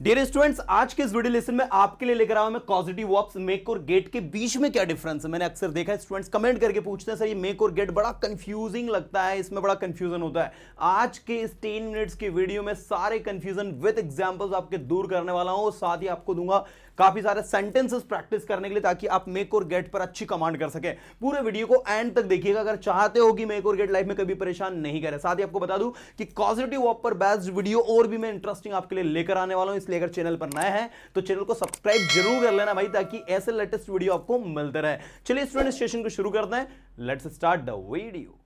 Dear students, आज के इस वीडियो लेसन में आपके लिए लेकर आया मैं कॉजेटिव वर्ब्स मेक और गेट के बीच में क्या डिफरेंस है। मैंने अक्सर देखा है स्टूडेंट्स कमेंट करके पूछते हैं सर ये मेक और गेट बड़ा कंफ्यूजिंग लगता है, इसमें बड़ा कंफ्यूजन होता है। आज के इस 10 मिनट्स की वीडियो में सारे कंफ्यूजन विद एग्जांपल्स आपके दूर करने वाला हूं और साथ ही आपको दूंगा काफी सारे सेंटेंसेस प्रैक्टिस करने के लिए ताकि आप मेक और गेट पर अच्छी कमांड कर सके। पूरे वीडियो को एंड तक देखिएगा अगर चाहते हो कि मेक और गेट लाइफ में कभी परेशान नहीं करे। साथ ही आपको बता दूं कि पॉजिटिव वर्ब पर बेस्ड वीडियो और भी मैं इंटरेस्टिंग आपके लिए लेकर आने वाला हूं, इसलिए अगर चैनल पर नए हैं तो चैनल को सब्सक्राइब जरूर कर लेना भाई, ताकि ऐसे लेटेस्ट वीडियो आपको मिलते रहे। चलिए स्टूडेंट सेशन को शुरू करते हैं, let's start the video.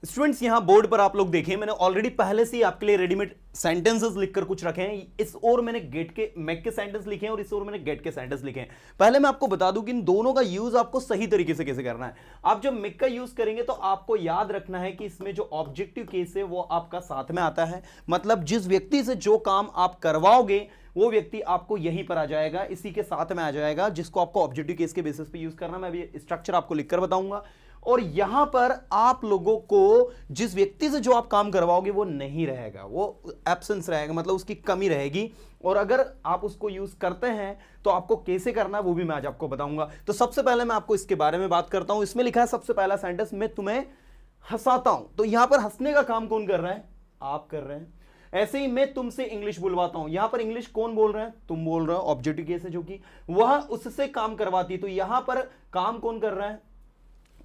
Students यहां बोर्ड पर आप लोग देखें, मैंने ऑलरेडी पहले से ही आपके लिए रेडीमेड सेंटेंसेस लिखकर कुछ रखे हैं। इस ओर मैंने गेट के मेक के सेंटेंस लिखे हैं और इस ओर मैंने गेट के सेंटेंस लिखे हैं। पहले मैं आपको बता दूं कि इन दोनों का यूज आपको सही तरीके से कैसे करना है। आप जब मेक का यूज करेंगे तो आपको याद रखना है कि इसमें जो ऑब्जेक्टिव केस है वो आपका साथ में आता है, मतलब जिस व्यक्ति से जो काम आप करवाओगे वो व्यक्ति आपको यहीं पर आ जाएगा, इसी के साथ में आ जाएगा, जिसको आपको ऑब्जेक्टिव केस के बेसिस पे यूज करना। मैं अभी स्ट्रक्चर आपको लिखकर बताऊंगा। और यहां पर आप लोगों को जिस व्यक्ति से जो आप काम करवाओगे वो नहीं रहेगा, वो एब्सेंस रहेगा, मतलब उसकी कमी रहेगी। और अगर आप उसको यूज करते हैं तो आपको कैसे करना है वो भी मैं आज आपको बताऊंगा। तो सबसे पहले मैं आपको इसके बारे में बात करता हूं। इसमें लिखा है सबसे पहला सेंटेंस, मैं तुम्हें हंसाता हूं। तो यहां पर हंसने का काम कौन कर रहा है? आप कर रहे हैं। ऐसे ही मैं तुमसे इंग्लिश बुलवाता हूं, यहां पर इंग्लिश कौन बोल रहे हैं? तुम बोल रहे हो। ऑब्जेक्टिव केस है जो कि वह उससे काम करवाती है, तो यहां पर काम कौन कर रहा है?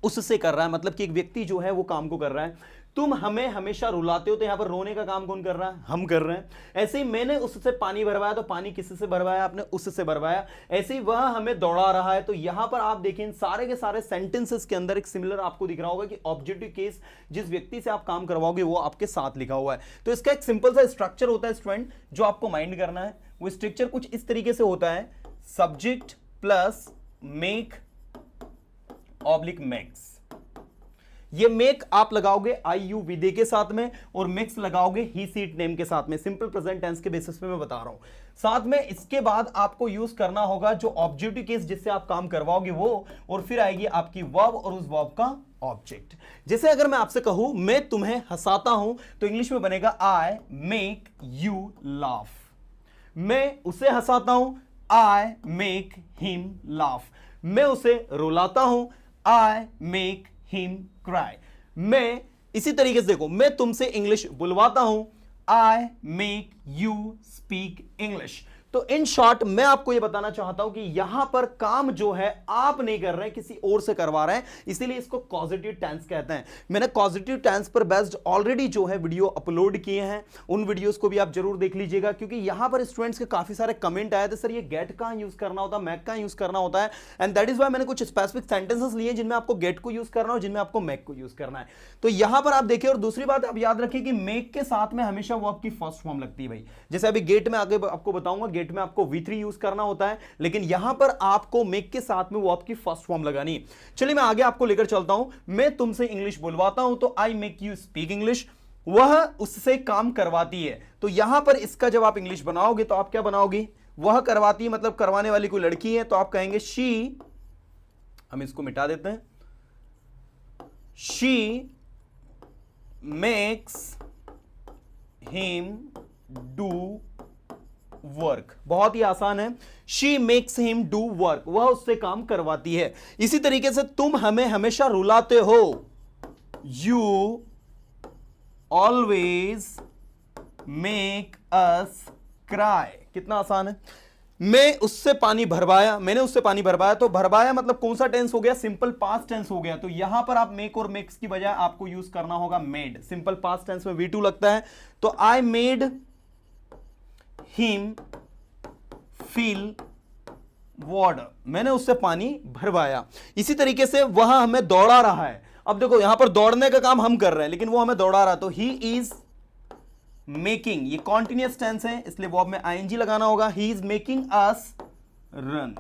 उससे कर रहा है, मतलब कि एक व्यक्ति जो है वो काम को कर रहा है। तुम हमें हमेशा रुलाते हो, तो यहां पर रोने का काम कौन कर रहा है? हम कर रहे हैं। ऐसे ही मैंने उससे पानी भरवाया, तो पानी किससे भरवाया? आपने उससे भरवाया। ऐसे ही वह हमें दौड़ा रहा है। तो यहां पर आप देखें इन सारे के सारे सेंटेंसेस के अंदर एक सिमिलर आपको दिख रहा होगा कि ऑब्जेक्टिव केस जिस व्यक्ति से आप काम करवाओगे वो आपके साथ लिखा हुआ है। तो इसका एक सिंपल सा स्ट्रक्चर होता है स्टूडेंट, जो आपको माइंड करना है। वो स्ट्रक्चर कुछ इस तरीके से होता है, subject plus make oblique makes. ये मेक आप लगाओगे आई यू विदे के साथ में और मेक्स लगाओगे ही सी इट नेम के साथ में। सिंपल प्रेजेंट टेंस के बेसिस पे मैं बता रहा हूं। साथ में इसके बाद आपको यूज करना होगा जो ऑब्जेक्टिव केस जिससे आप काम करवाओगे वो, और फिर आएगी आपकी वर्ब और उस वर्ब का ऑब्जेक्ट। जैसे अगर मैं आपसे कहूं मैं तुम्हें हंसाता हूं, तो इंग्लिश में बनेगा आई मेक यू लाफ। मैं उसे हंसाता हूं, आई मेक हिम लाफ। मैं उसे रुलाता हूं, आई मेक हिम क्राई। मैं इसी तरीके से देखो, मैं तुमसे इंग्लिश बुलवाता हूं, I make you speak English. तो इन शॉर्ट मैं आपको यह बताना चाहता हूं कि यहां पर काम जो है आप नहीं कर रहे हैं, किसी और से करवा रहे हैं, इसीलिए इसको कॉजेटिव टेंस कहते हैं। मैंने कॉजेटिव टेंस पर बेस्ड ऑलरेडी जो है वीडियो अपलोड किए हैं, उन वीडियोस को भी आप जरूर देख लीजिएगा, क्योंकि यहां पर स्टूडेंट्स के काफी सारे कमेंट आए थे सर ये गेट कहां यूज करना होता है, मैक कहां यूज करना होता है। एंड दैट इज वाई मैंने कुछ स्पेसिफिक सेंटेंसेस लिए जिनमें आपको गेट को यूज करना है और जिनमें आपको मैक को यूज करना है। तो यहां पर आप देखिए, और दूसरी बात आप याद रखिए कि मेक के साथ में हमेशा वर्ब की फर्स्ट फॉर्म लगती है भाई। जैसे अभी गेट में आगे आपको बताऊंगा, गेट में आपको V3 यूज करना होता है, लेकिन यहां पर आपको मेक के साथ में वो आपकी फर्स्ट फॉर्म लगानी है। चलिए मैं आगे आपको लेकर चलता हूं। मैं तुमसे इंग्लिश बुलवाता हूं, तो I make you speak English. वह उससे काम करवाती है, तो यहां पर इसका जब आप इंग्लिश बनाओगे तो आप क्या बनाओगे? वह करवाती है, मतलब करवाने वाली कोई लड़की है, तो आप कहेंगे शी, हम इसको मिटा देते हैं, she makes him do work. बहुत ही आसान है, she makes him do work, वह उससे काम करवाती है। इसी तरीके से तुम हमें हमेशा रुलाते हो, you always make us cry. कितना आसान है। मैं उससे पानी भरवाया, मैंने उससे पानी भरवाया, तो भरवाया मतलब कौन सा टेंस हो गया? सिंपल पास्ट टेंस हो गया। तो यहां पर आप मेक और मेक्स की बजाय आपको यूज करना होगा मेड। सिंपल पास्ट टेंस में V2 लगता है, तो I made him fill water, मैंने उससे पानी भरवाया। इसी तरीके से वह हमें दौड़ा रहा है। अब देखो यहां पर दौड़ने का काम हम कर रहे हैं, लेकिन वो हमें दौड़ा रहा है, तो ही इज मेकिंग, ये कॉन्टिन्यूअस टेंस है इसलिए वर्ब में ing लगाना होगा। He is making us run,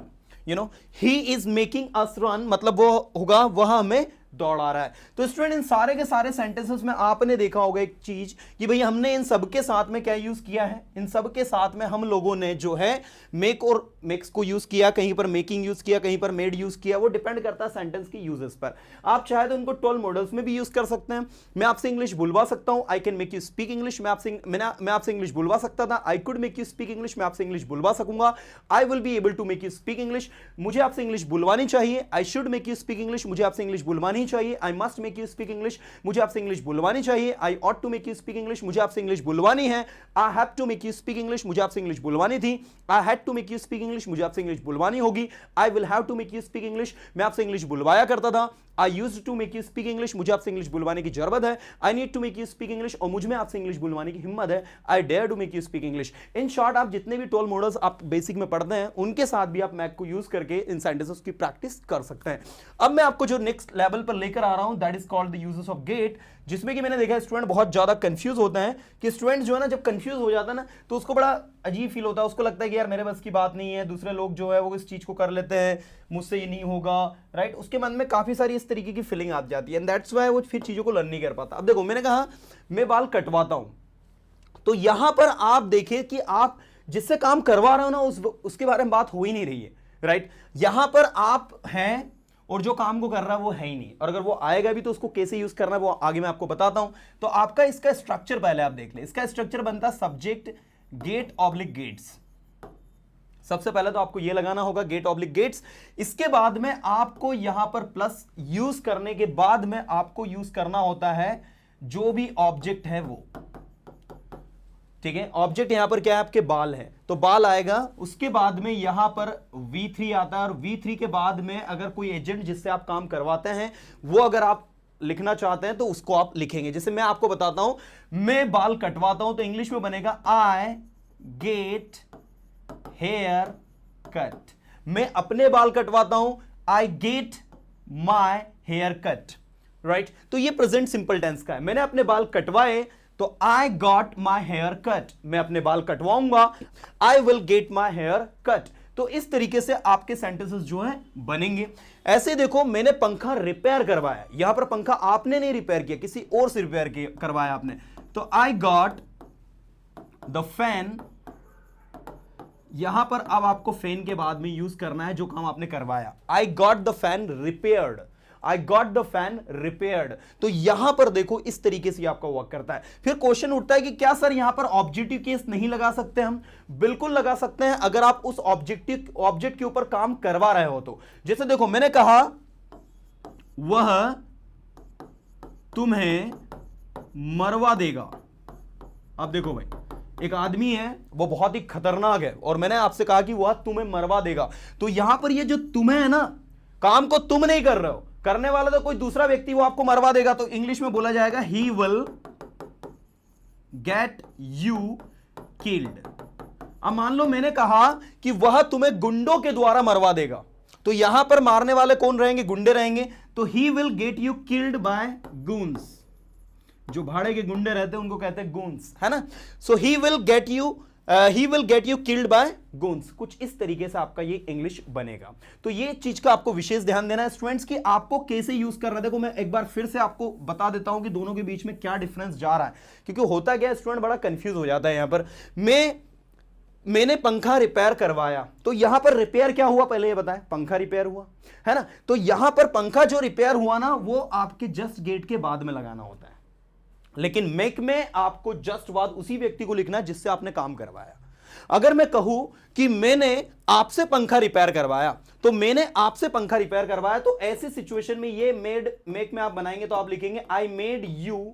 you know, he is making us run, मतलब वो होगा वह हमें दौड़ा रहा है। तो स्टूडेंट इन सारे के सारे सेंटेंसेस में आपने देखा होगा एक चीज कि भाई हमने इन सबके साथ में क्या यूज किया है, इन सबके साथ में हम लोगों ने जो है मेक और मेक्स को यूज किया, कहीं पर मेकिंग यूज किया, कहीं पर मेड यूज किया। वो डिपेंड करता है सेंटेंस की यूजेस पर। आप चाहे तो उनको 12 मॉडल्स में भी यूज कर सकते हैं। मैं आपसे इंग्लिश बुलवा सकता हूं, I can make you speak English. मैं आपसे इंग्लिश बुलवा सकता था, I could make you speak English. मैं आपसे इंग्लिश बुलवा सकूंगा, I will be able to make you speak English. मुझे आपसे इंग्लिश बुलवानी चाहिए, I should make you speak English. मुझे आपसे इंग्लिश बुलवानी चाहिए, I must make you speak English. मुझे आपसे इंग्लिश बुलवानी चाहिए, I ought to make you speak English. मुझे आपसे इंग्लिश बुलवानी है, I have to make you speak English. मुझे आपसे इंग्लिश बुलवानी थी, I had to make you speak English. मुझे आपसे इंग्लिश बुलवानी होगी, I will have to make you speak English. मैं आपसे इंग्लिश बुलवाया करता था, I used to make you speak English. मुझे आपसे इंग्लिश बुलवाने की जरूरत है, I need to make you speak English. और मुझे में आपसे इंग्लिश बुलवाने की हिम्मत है, I dare to make you speak English. In short आप जितने भी 12 मॉडल्स आप बेसिक में पढ़ते हैं उनके साथ भी आप मैक को यूज करके इन सेंटेंसेस की प्रैक्टिस कर सकते हैं। अब मैं आपको जो नेक्स्ट लेवल पर लेकर आ रहा हूं that is called the uses of get, जिसमें कि मैंने देखा है स्टूडेंट बहुत ज्यादा कंफ्यूज होते हैं कि स्टूडेंट जो है ना जब कंफ्यूज हो जाता है ना तो उसको बड़ा अजीब फील होता है, उसको लगता है कि यार मेरे बस की बात नहीं है, दूसरे लोग जो है वो इस चीज को कर लेते हैं, मुझसे ये नहीं होगा, राइट। उसके मन में काफी सारी इस तरीके की फीलिंग आ जाती है एंड दैट्स व्हाई वो फिर चीजों को लर्न नहीं कर पाता। अब देखो मैंने कहा मैं बाल कटवाता हूं, तो यहां पर आप देखिए कि आप जिससे काम करवा रहे हो ना उसके बारे में बात हो ही नहीं रही है, राइट। यहां पर आप हैं और जो काम को कर रहा है वो है ही नहीं, और अगर वो आएगा भी तो उसको कैसे यूज करना है वो आगे मैं आपको बताता हूं। तो आपका इसका स्ट्रक्चर पहले आप देख ले। इसका स्ट्रक्चर बनता है सब्जेक्ट गेट ऑब्लिक गेट्स। सबसे पहले तो आपको ये लगाना होगा गेट ऑब्लिक गेट्स। इसके बाद में आपको यहां पर प्लस यूज करने के बाद में आपको यूज करना होता है जो भी ऑब्जेक्ट है वो, ठीक है। ऑब्जेक्ट यहां पर क्या है, आपके बाल है तो बाल आएगा। उसके बाद में यहां पर V3 आता है और V3 के बाद में अगर कोई एजेंट जिससे आप काम करवाते हैं वो अगर आप लिखना चाहते हैं तो उसको आप लिखेंगे। जैसे मैं आपको बताता हूं मैं बाल कटवाता हूं तो इंग्लिश में बनेगा आई गेट हेयर कट। मैं अपने बाल कटवाता हूं, I get my hair cut, right. तो ये प्रेजेंट सिंपल टेंस का है। मैंने अपने बाल कटवाए तो I got my hair cut, मैं अपने बाल कटवाऊंगा, I will get my hair cut. तो इस तरीके से आपके सेंटेंसेस जो है बनेंगे। ऐसे देखो मैंने पंखा रिपेयर करवाया, यहां पर पंखा आपने नहीं रिपेयर किया, किसी और से रिपेयर करवाया आपने, तो आई गॉट द फैन। यहां पर अब आपको फैन के बाद में यूज करना है जो काम आपने करवाया, आई got the fan repaired, I got the fan repaired. तो यहां पर देखो इस तरीके से आपका वर्क करता है। फिर क्वेश्चन उठता है कि क्या सर यहां पर ऑब्जेक्टिव केस नहीं लगा सकते हम? बिल्कुल लगा सकते हैं अगर आप उस ऑब्जेक्ट के ऊपर काम करवा रहे हो तो। जैसे देखो मैंने कहा वह तुम्हें मरवा देगा। अब देखो भाई एक आदमी है वो बहुत ही खतरनाक है और मैंने आपसे कहा कि वह तुम्हें मरवा देगा, तो यहां पर ये जो तुम्हें है ना, काम को तुम नहीं कर रहे हो, करने वाला तो कोई दूसरा व्यक्ति वो आपको मरवा देगा, तो इंग्लिश में बोला जाएगा ही विल गेट यू किल्ड। अब मान लो मैंने कहा कि वह तुम्हें गुंडों के द्वारा मरवा देगा, तो यहां पर मारने वाले कौन रहेंगे? गुंडे रहेंगे, तो he will get you killed by goons. जो भाड़े के गुंडे रहते हैं उनको कहते हैं गून्स, है ना। So he will get you killed by goons. कुछ इस तरीके से आपका ये इंग्लिश बनेगा। तो ये चीज का आपको विशेष ध्यान देना है स्टूडेंट्स कि आपको कैसे यूज करना है। देखो मैं एक बार फिर से आपको बता देता हूं कि दोनों के बीच में क्या डिफरेंस जा रहा है, क्योंकि होता क्या है स्टूडेंट बड़ा कंफ्यूज हो जाता है। यहां पर मैंने पंखा रिपेयर करवाया, तो यहां पर रिपेयर क्या हुआ पहले ये बताएं? पंखा रिपेयर हुआ, है ना। तो यहां पर पंखा जो रिपेयर हुआ ना वो आपके जस्ट गेट के बाद में लगाना होता है, लेकिन मेक में आपको जस्ट बाद उसी व्यक्ति को लिखना है जिससे आपने काम करवाया। अगर मैं कहूं कि मैंने आपसे पंखा रिपेयर करवाया, तो मैंने आपसे पंखा रिपेयर करवाया, तो ऐसी सिचुएशन में ये मेक में आप बनाएंगे तो आप लिखेंगे आई मेड यू,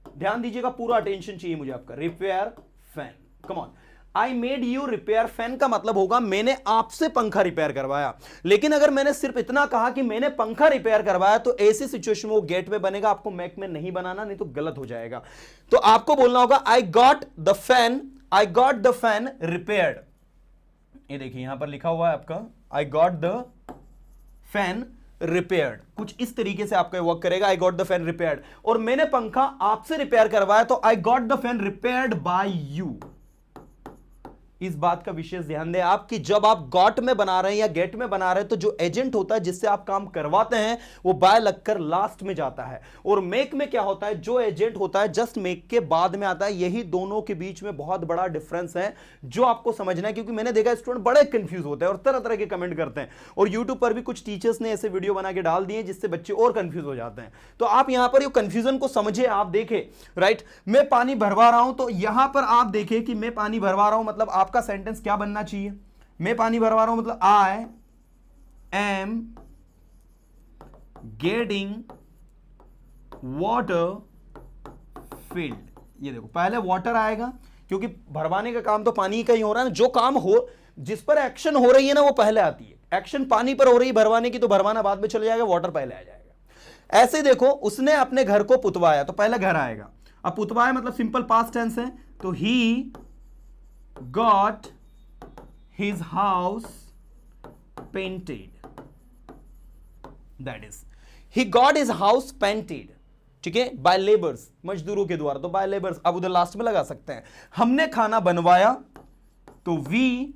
ध्यान दीजिएगा पूरा अटेंशन चाहिए मुझे आपका, repair fan. Come on, I made you repair fan का मतलब होगा मैंने आपसे पंखा रिपेयर करवाया। लेकिन अगर मैंने सिर्फ इतना कहा कि मैंने पंखा रिपेयर करवाया, तो ऐसी सिचुएशन में वो गेट में बनेगा, आपको मैक में नहीं बनाना, नहीं तो गलत हो जाएगा। तो आपको बोलना होगा आई गॉट द फैन रिपेयर्ड। ये देखिए यहां पर लिखा हुआ है आपका आई गॉट द फैन रिपेयर्ड। कुछ इस तरीके से आपका वर्क करेगा, आई गॉट द फैन रिपेयर्ड। और मैंने पंखा आपसे रिपेयर करवाया, तो I got the fan repaired bye you. इस बात का विशेष ध्यान दें आप कि जब आप गॉट में बना रहे हैं या गेट में बना रहे हैं तो जो एजेंट होता है जिससे आप काम करवाते हैं वो बाय लगकर लास्ट में जाता है, और मेक में क्या होता है, जो एजेंट होता है जस्ट मेक के बाद में आता है। यही दोनों के बीच में बहुत बड़ा डिफरेंस है जो आपको समझना है, क्योंकि मैंने देखा स्टूडेंट बड़े कंफ्यूज होते हैं और तरह तरह के कमेंट करते हैं, और यूट्यूब पर भी कुछ टीचर्स ने ऐसे वीडियो बना के डाल दिए जिससे बच्चे और कंफ्यूज हो जाते हैं। तो आप यहां पर ये कंफ्यूजन को समझे, आप देखें राइट, मैं पानी भरवा रहा हूं, तो यहां पर आप देखें कि मैं पानी भरवा रहा हूं मतलब आपका सेंटेंस क्या बनना चाहिए, मैं पानी भरवा रहा हूं मतलब I am getting water field. ये देखो पहले वाटर आएगा क्योंकि भरवाने का काम तो पानी का ही हो रहा है ना, जो काम हो जिस पर एक्शन हो रही है ना वो पहले आती है। एक्शन पानी पर हो रही है भरवाने की, तो भरवाना बाद में चले जाएगा, वाटर पहले आ जाएगा। ऐसे देखो उसने अपने घर को पुतवाया तो पहले घर आएगा। अब पुतवाया मतलब सिंपल पास्ट टेंस है, तो he got his house painted, that is he got his house painted, ठीक है, बाय लेबर्स, मजदूरों के द्वारा, तो बाय लेबर्स अब उधर लास्ट में लगा सकते हैं। हमने खाना बनवाया तो we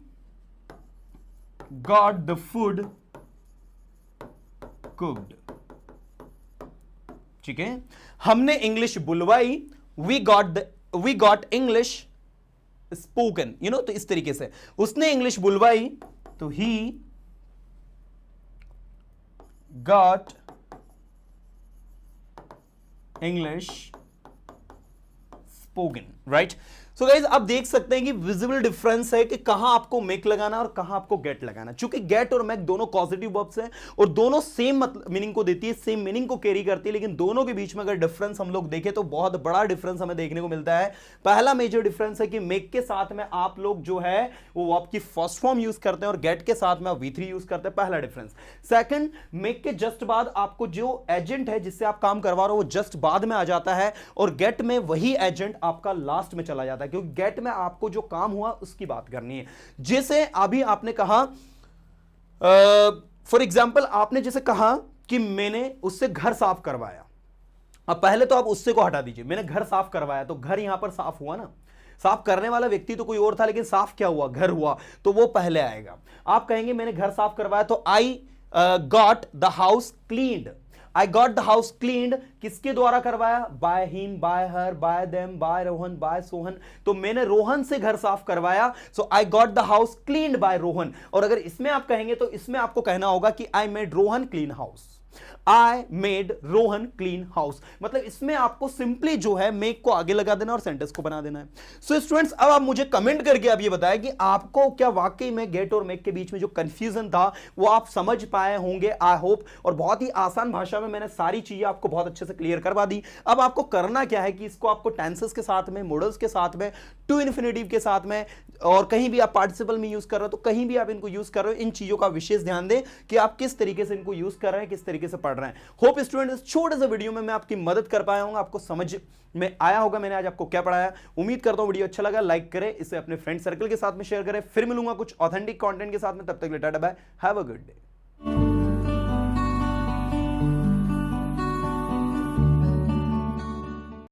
got the food cooked, ठीक है। हमने इंग्लिश बुलवाई, we got English spoken, you know, तो इस तरीके से उसने इंग्लिश बुलवाई तो he got English spoken, right. So guys आप देख सकते हैं कि विजिबल डिफरेंस है कि कहां आपको मेक लगाना और कहां आपको गेट लगाना। चूंकि गेट और मेक दोनों पॉजिटिव वर्ब्स हैं और दोनों सेम मीनिंग को देती है, सेम मीनिंग को कैरी करती है, लेकिन दोनों के बीच में अगर डिफरेंस हम लोग देखें तो बहुत बड़ा डिफरेंस हमें देखने को मिलता है। पहला मेजर डिफरेंस है कि मेक के साथ में आप लोग जो है वो वर्ब की फर्स्ट फॉर्म यूज करते हैं और गेट के साथ में आप V3 यूज करते हैं, पहला डिफरेंस। सेकंड, मेक के जस्ट बाद आपको जो एजेंट है जिससे आप काम करवा रहे हो वो जस्ट बाद में आ जाता है, और गेट में वही एजेंट आपका लास्ट में चला जाता है, क्योंकि गेट में आपको जो काम हुआ उसकी बात करनी है। जैसे अभी आपने कहा, फॉर एग्जाम्पल आपने जैसे कहा कि मैंने उससे घर साफ करवाया। अब पहले तो आप उससे को हटा दीजिए, मैंने घर साफ करवाया, तो घर यहां पर साफ हुआ ना, साफ करने वाला व्यक्ति तो कोई और था, लेकिन साफ क्या हुआ, घर हुआ, तो वो पहले आएगा। आप कहेंगे मैंने घर साफ करवाया तो I got the house cleaned. I got the house cleaned किसके द्वारा करवाया, by him, by her, by them, by Rohan, by Sohan, तो मैंने रोहन से घर साफ करवाया, so I got the house cleaned by Rohan. और अगर इसमें आप कहेंगे तो इसमें आपको कहना होगा कि I made Rohan clean house, I made Rohan clean house, मतलब इसमें आपको सिंपली जो है मेक को आगे लगा देना और सेंटेंस को बना देना है। सो स्टूडेंट्स अब आप मुझे कमेंट करके आप ये बताएं कि आपको क्या वाकई में गेट और मेक के बीच में जो कंफ्यूजन था वो आप समझ पाए होंगे, आई होप। और बहुत ही आसान भाषा में मैंने सारी चीजें आपको बहुत अच्छे से क्लियर करवा दी। अब आपको करना क्या है कि इसको आपको टेंसेस के साथ में, मॉडल्स के साथ में, टू इन्फिनिटिव के साथ में, और कहीं भी आप पार्टिसिपल में यूज कर रहे हो तो कहीं भी आप इनको यूज कर रहे हो, इन चीजों का विशेष ध्यान दें कि आप किस तरीके से इनको यूज कर रहे हैं, किस तरीके से पढ़ रहे हैं। होप स्टूडेंट इस छोटे से वीडियो में मैं आपकी मदद कर पाया हूं, आपको समझ में आया होगा मैंने आज आपको क्या पढ़ाया। उम्मीद करता हूं वीडियो अच्छा लगा, लाइक करें, इसे अपने फ्रेंड सर्कल के साथ में शेयर करें। फिर मिलूंगा कुछ ऑथेंटिक कंटेंट के साथ में, तब तक के लिए tata bye, have a good day.